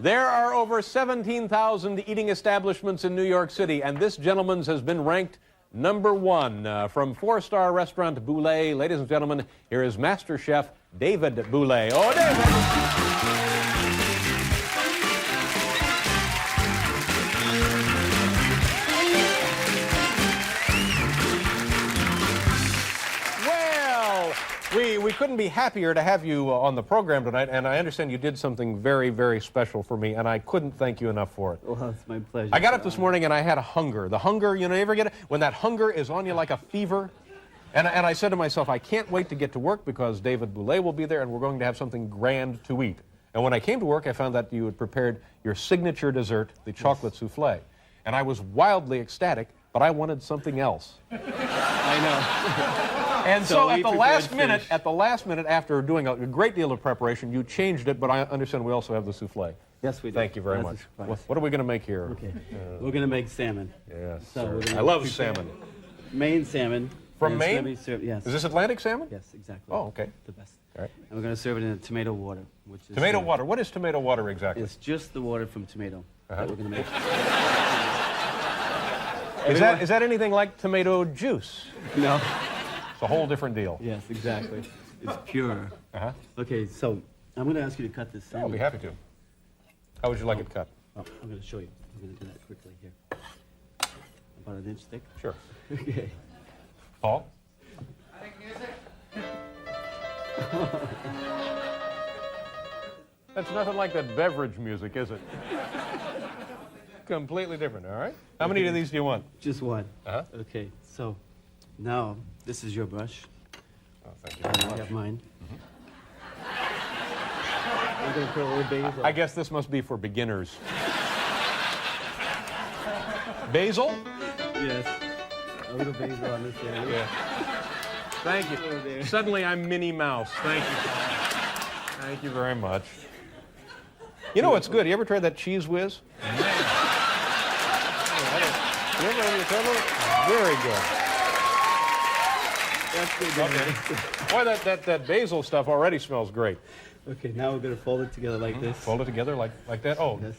There are over 17,000 eating establishments in New York City, and this gentleman's has been ranked #1 from four-star restaurant Bouley. Ladies and gentlemen, here is Master Chef David Bouley. Oh, David! We couldn't be happier to have you on the program tonight, and I understand you did something very, very special for me, and I couldn't thank you enough for it. Well, it's my pleasure. I got up this morning and I had a hunger. The hunger, you know, you ever get it? When that hunger is on you like a fever? And I said to myself, I can't wait to get to work because David Bouley will be there and we're going to have something grand to eat. And when I came to work, I found that you had prepared your signature dessert, the chocolate souffle. And I was wildly ecstatic, but I wanted something else. I know. And so at the last minute, after doing a great deal of preparation, you changed it, but I understand we also have the souffle. Yes, we do. Thank you very much. What are we going to make here? Okay. We're going to make salmon. Yes, so I love salmon. Maine salmon. From Maine? Yes. Is this Atlantic salmon? Yes, exactly. Oh, okay. The best. All right. And we're going to serve it in tomato water. Which is tomato water. What is tomato water exactly? It's just the water from tomato that we're going to make. Is that anything like tomato juice? No. It's a whole different deal. Yes, exactly. It's pure. Okay, so I'm going to ask you to cut this salmon. I'll be happy to. How would you like it cut? Oh, I'm going to show you. I'm going to do that quickly here. About an inch thick? Sure. Okay. Paul? I think music. That's nothing like that beverage music, is it? Completely different, all right? How many of these do you want? Just one. Uh-huh. Okay, so now this is your brush. Oh, thank you very I much. have mine. I'm going to put a little basil. I guess this must be for beginners. Basil? Yes. A little basil on this area. Yeah. Thank you. There. Suddenly I'm Minnie Mouse. Thank you. Thank you very much. You know what's good? You ever tried that cheese whiz? You ever tried it? Very good. That's good. Okay. Boy, that basil stuff already smells great. Okay, now we're going to fold it together like this. Fold it together like that? Oh, Yes.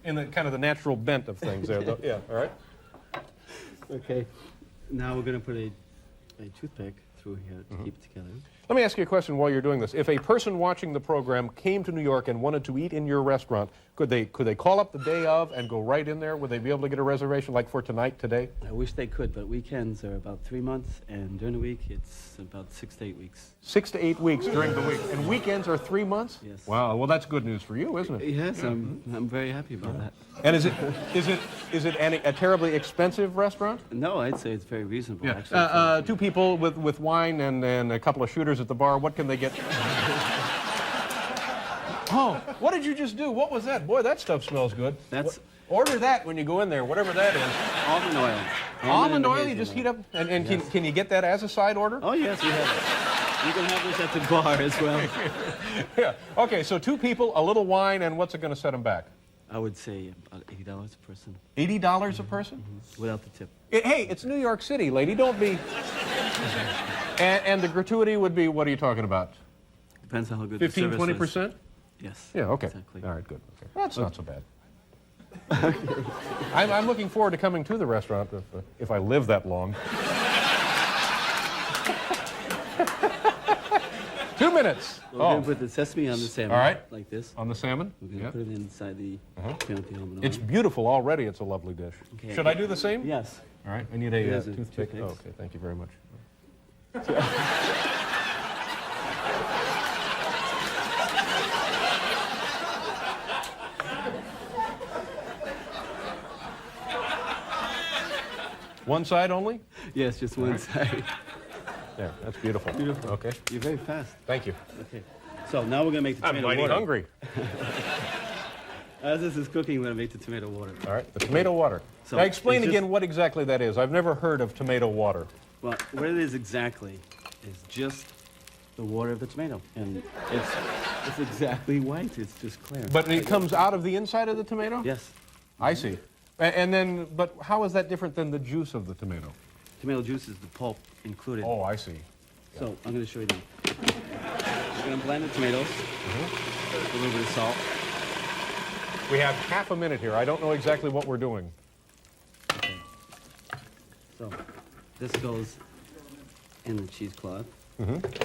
in the kind of the natural bent of things there. Though. Yeah, all right. Okay, now we're going to put a toothpick through here to keep it together. Let me ask you a question while you're doing this. If a person watching the program came to New York and wanted to eat in your restaurant, could they call up the day of and go right in there? Would they be able to get a reservation like for tonight, today? I wish they could, but weekends are about 3 months, and during the week it's about 6 to 8 weeks. 6 to 8 weeks during the week. And weekends are 3 months? Yes. Wow, well that's good news for you, isn't it? Yes, I'm very happy about that. And is it a terribly expensive restaurant? No, I'd say it's very reasonable, Yeah. actually. 2 people with wine and a couple of shooters at the bar, what can they get? Oh, what did you just do? What was that? Boy, that stuff smells good. That's Order that when you go in there, whatever that is. almond oil. Almond oil, you and just heat hazelnut. up, and Yes. can you get that as a side order? Oh, yes, we have it. You can have this at the bar as well. Yeah. Okay, so 2 people, a little wine, and what's it going to set them back? I would say about $80 a person, $80 a person? without the tip. Hey, it's New York City, lady. Don't be... and the gratuity would be, what are you talking about? Depends on how good 15, the service 20%? is. Yes. Yeah, okay. Exactly. All right, good. Okay. That's not so bad. I'm looking forward to coming to the restaurant if I live that long. 2 minutes. We're going to put the sesame on the salmon. All right. Like this. On the salmon? We're going to put it inside the almond oil. It's beautiful already. It's a lovely dish. Okay. Should I do the same? Yes. All right. I need a Here's a toothpick. toothpick. Oh, okay. Thank you very much. One side only? Yes, just one side. Yeah, that's beautiful. Beautiful. Okay. You're very fast. Thank you. Okay. So now we're going to make the I'm tomato mighty water. hungry. As this is cooking, we're going to make the tomato water. All right, the tomato water. So now explain it's just- again what exactly that is. I've never heard of tomato water. Well, what it is exactly is just the water of the tomato. And it's exactly white. It's just clear. But it comes out of the inside of the tomato? Yes. I see. And then, but how is that different than the juice of the tomato? Tomato juice is the pulp included. Oh, I see. So I'm going to show you now. We're going to blend the tomatoes. A little bit of salt. We have half a minute here. I don't know exactly what we're doing. Okay. So, this goes in the cheesecloth.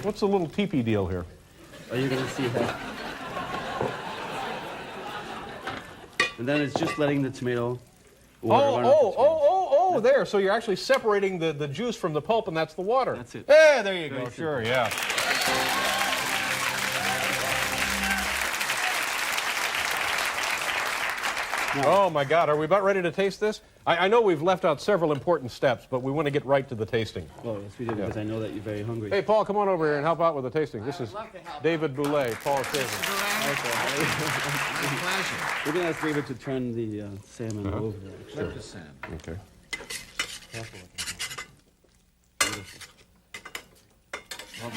What's the little teepee deal here? Are you going to see that? And then it's just letting the tomato water run off the tomato. There. So you're actually separating the juice from the pulp, and that's the water. That's it. Yeah, there you Very go. simple. Sure, yeah. Oh, my God. Are we about ready to taste this? I know we've left out several important steps, but we want to get right to the tasting. Oh, yes, we do, because I know that you're very hungry. Hey, Paul, come on over here and help out with the tasting. This is David Bouley, Paul Shaver. We're going to ask David to turn the salmon over. Actually. Let the salmon. Okay.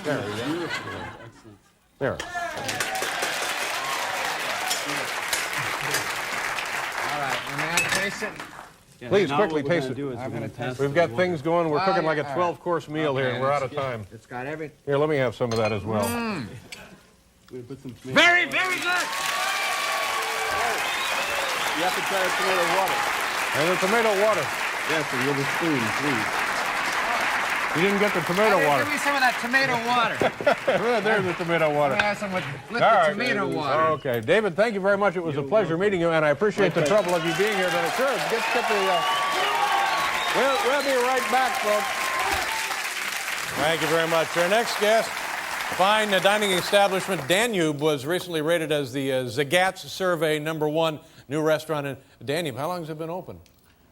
There we go. Beautiful. Excellent. There. All right, and now taste it. Yeah, Please, now quickly what we're taste gonna it. do is I'm we're gonna gonna pass We've the got water. things going. We're Oh, cooking like a yeah. 12-course meal here, and we're out of time. It's got every. Here, let me have some of that as well. We put some tomato. Very, very good. You have to try the tomato water. And the tomato water. Yes, and with a spoon, please. You didn't get the tomato water. Give me some of that tomato water. There's the tomato water. Let me have some with All the right. tomato water. Okay, David, thank you very much. It was a pleasure meeting you, and I appreciate the trouble of you being here today. Sure, get the. We'll be right back, folks. Thank you very much. Our next guest, fine dining establishment Danube, was recently rated as the Zagat's Survey #1 new restaurant in Danube. How long has it been open?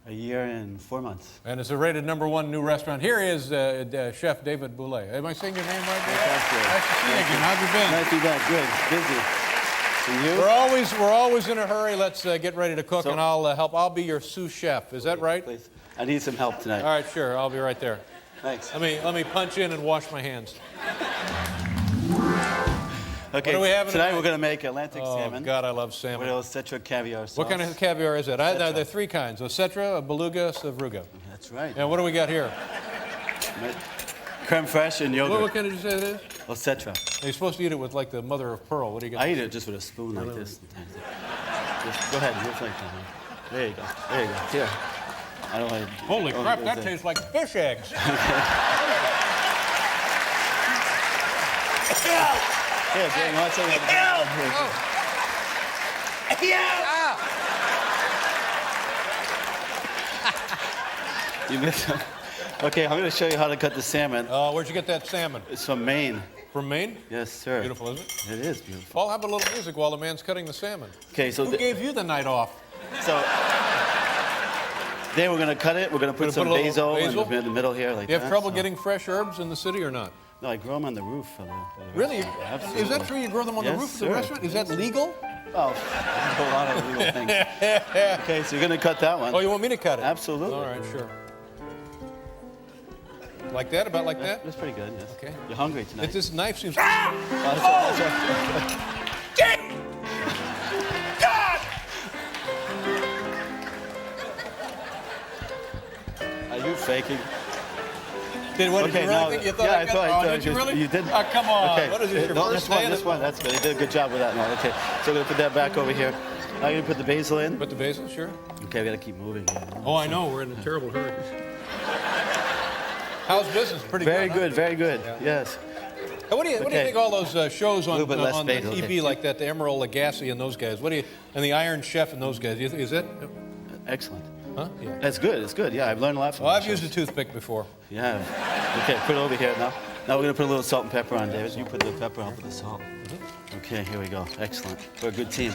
A year and 4 months. And it's a rated #1 new restaurant. Here is Chef David Bouley. Am I saying your name right, David? That's good. Nice to see you again. How've you been? Not too bad. Good. Busy. And you? We're always in a hurry. Let's get ready to cook, So- and I'll help. I'll be your sous chef. Is that right? Please. I need some help tonight. All right, sure. I'll be right there. Thanks. Let me punch in and wash my hands. Okay. What do we have in tonight? tonight? We're going to make Atlantic Oh salmon God, I love with salmon. Osetra caviar sauce. What kind of caviar is it? Osetra. There are 3 kinds: Osetra, a beluga, savruga. That's right. And what do we got here? Creme fraiche and yogurt. What kind did you say it is? Osetra. You're supposed to eat it with like the mother of pearl. What do you got? I eat it just with a spoon like this. Just go ahead. Just like that. There you go. There you go. Here. I don't like. Holy crap! That tastes like fish eggs. Here, Jay, you want something? You missed it. Okay, I'm going to show you how to cut the salmon. Where'd you get that salmon? It's from Maine. From Maine? Yes, sir. Beautiful, isn't it? It is beautiful. Paul, have a little music while the man's cutting the salmon. Okay, so Who gave you the night off? then we're going to cut it. We're going to put some put a little basil, basil? in the middle here like You that. have trouble so- getting fresh herbs in the city or not? No, I grow them on the roof. For the Really? Absolutely. Is that true? You grow them on the Yes, roof of the sir. restaurant? Is that legal? Oh, there's a lot of little things. Okay, so you're going to cut that one. Oh, you want me to cut it? Absolutely. All right, sure. Like that? About like that? That's pretty good, yes. Okay. You're hungry tonight. This knife seems... Are you faking? Did you really think you thought yeah, I got... I thought did you really? You did. Oh, come on. Okay. What is this, your No, first this one, day? this one. That's good. You did a good job with that. No, okay. So we're going to put that back over here. Now you're going to put the basil in. Put the basil, sure. Okay, we got to keep moving here. Oh, I know. We're in a terrible hurry. How's business? Pretty Very good. good, very good. Yes. Hey, what do you Okay. think all those shows on, A little bit less on the basil, TV okay. like that, the Emeril Lagasse and those guys? What do you... And the Iron Chef and those guys? Is that... Excellent. Huh? Yeah. That's good. It's good. Yeah, I've learned a lot from Well, those I've used a shows. toothpick before. Yeah. Okay, put it over here now. Now we're going to put a little salt and pepper on, David. You put the pepper, I'll put the salt. Okay, here we go. Excellent. We're a good team.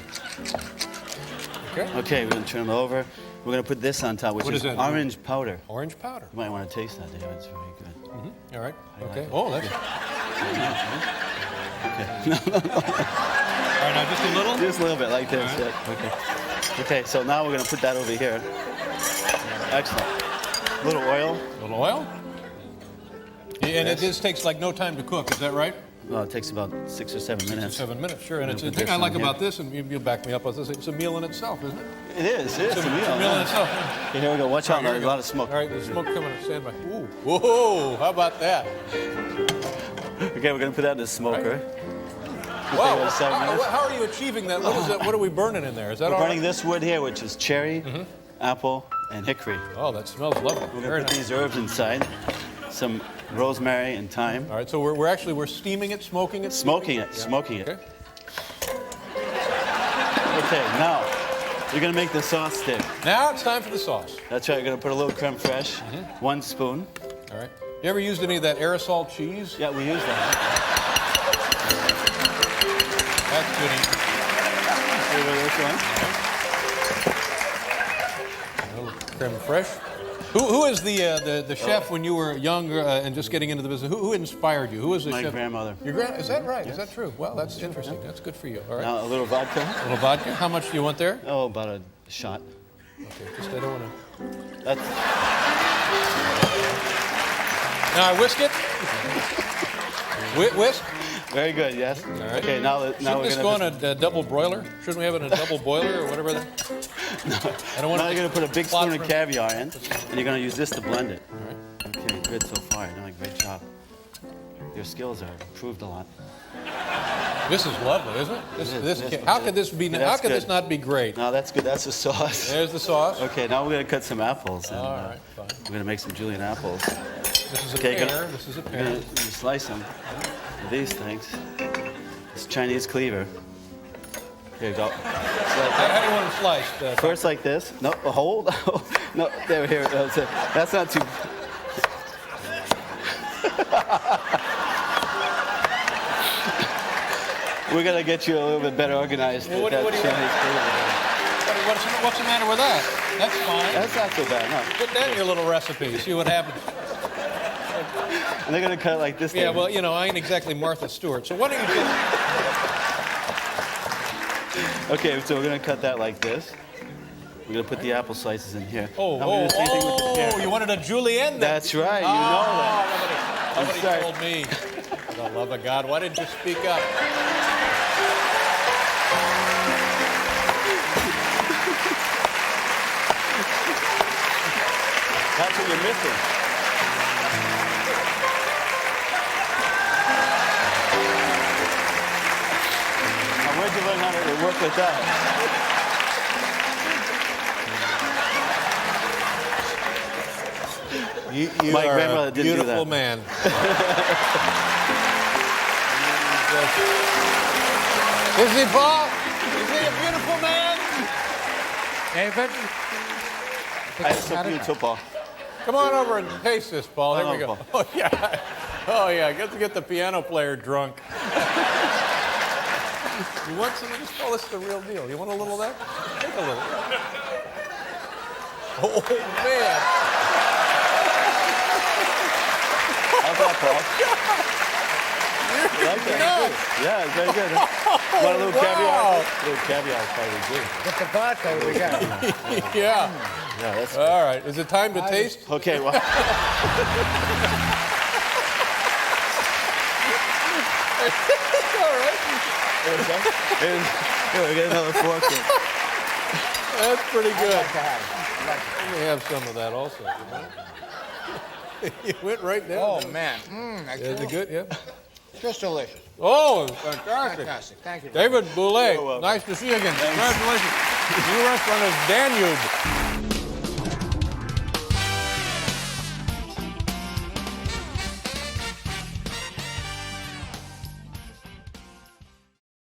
Okay. Okay, we're going to turn them over. We're going to put this on top, which What is is that? orange powder. Orange powder. You might want to taste that, David. It's very good. All right. like Okay. it. Oh, that's... Okay. All right, now just a little? Just a little bit like this. All right. Yeah. Okay. Okay, so now we're going to put that over here. Excellent. A little oil. A little oil? Yeah, and Yes. it just takes like no time to cook, is that right? Well, it takes about 6 or 7 minutes. 7 minutes, sure. And it's the put thing this I like on about here. this, and you'll back me up with this, it's a meal in itself, isn't it? It is. It is It's a meal. It's a meal in yeah. itself. Okay, here we go. Watch out. Here we There's a go. lot of smoke. All right, the smoke coming up. Stand by. Ooh. Whoa, how about that? Okay, we're going to put that in the smoker. Wow. About 7 minutes. How are you achieving that? What is it? What are we burning in there? Is that We're all burning right? this wood here, which is cherry, apple, and hickory. Oh, that smells lovely. We're Very gonna put nice. these herbs inside, some rosemary and thyme. All right, so we're steaming it, smoking it? Smoking it, Yeah. smoking it. Okay. Okay, now, you're gonna make the sauce stick. Now it's time for the sauce. That's right, you're gonna put a little creme fraiche, 1 spoon. All right. You ever used any of that aerosol cheese? Yeah, we use that. That's good eating. Here, this one. A little creme fraiche. Who is the chef when you were young and just getting into the business? Who inspired you? Who was the My chef? grandmother. Your grand? Is that right? Is that true? Well, that's interesting. That's good for you. All right. Now, a little vodka. A little vodka. How much do you want there? Oh, about a shot. Okay. Just I don't want to. That's, Now I whisk it. Whisk. very good, yes. All right. Okay, now Shouldn't we're this gonna... go on a double broiler? Shouldn't we have it in a double boiler or whatever? I don't want Now to you're gonna put a big clot spoon of from- caviar in, and you're gonna use this to blend it. All right. Okay, good so far. You're doing a great job. Your skills are improved a lot. This is lovely, isn't it? It is. How could this be? Yeah, How that's could this good. not be great? Now that's good. That's the sauce. There's the sauce. Okay, now we're gonna cut some apples. And, All right, fine. we're gonna make some julienne apples. This is a Okay, pear. This is a You're pear. gonna slice them with these things. It's Chinese cleaver. Here you go. How do you want them sliced? First like this. No, hold. No, there, here. That's not too. We're gonna get you a little bit better organized. Well, what with do that you- Chinese cleaver. What's the matter with that? That's fine. That's not so bad, no. Put that in your little recipe. See what happens. And they're gonna cut it like this. Yeah, thing. well, you know, I ain't exactly Martha Stewart. So why don't you just... Okay, so we're gonna cut that like this. We're gonna put the apple slices in here. Oh, Now we're gonna do the same thing with the pear. you wanted a julienne then? That's right. You know that. Nobody sorry. told me. For the love of God, why didn't you speak up? That's what you're missing. Now, where'd you learn how to work with that? You My are grandmother a didn't do beautiful that. man. Is he, Paul? Is he a beautiful man? David? I have some for you too, Paul. Come on over and taste this, Paul. Here we Oh, go. Oh, yeah. Oh, yeah. Get the piano player drunk. You want some of this? Oh, this is the real deal. You want a little of that? Take a little. Oh, man. How's that, Paul? You like that? Yeah, it's very good. Huh? Want a little caviar? Wow. A little caviar is probably good. Get the vodka we got. Yeah. Yeah, that's All right. Is it time to taste? okay. Well, All right. here, we get another fork. In. That's pretty good. Like Let me have some of that also. You went right down. oh, man. That's Is it good? Yeah. just delicious. Oh, fantastic. Fantastic. Thank you. David Bouley, You're welcome. nice to see you again. Congratulations. Your restaurant is Danube.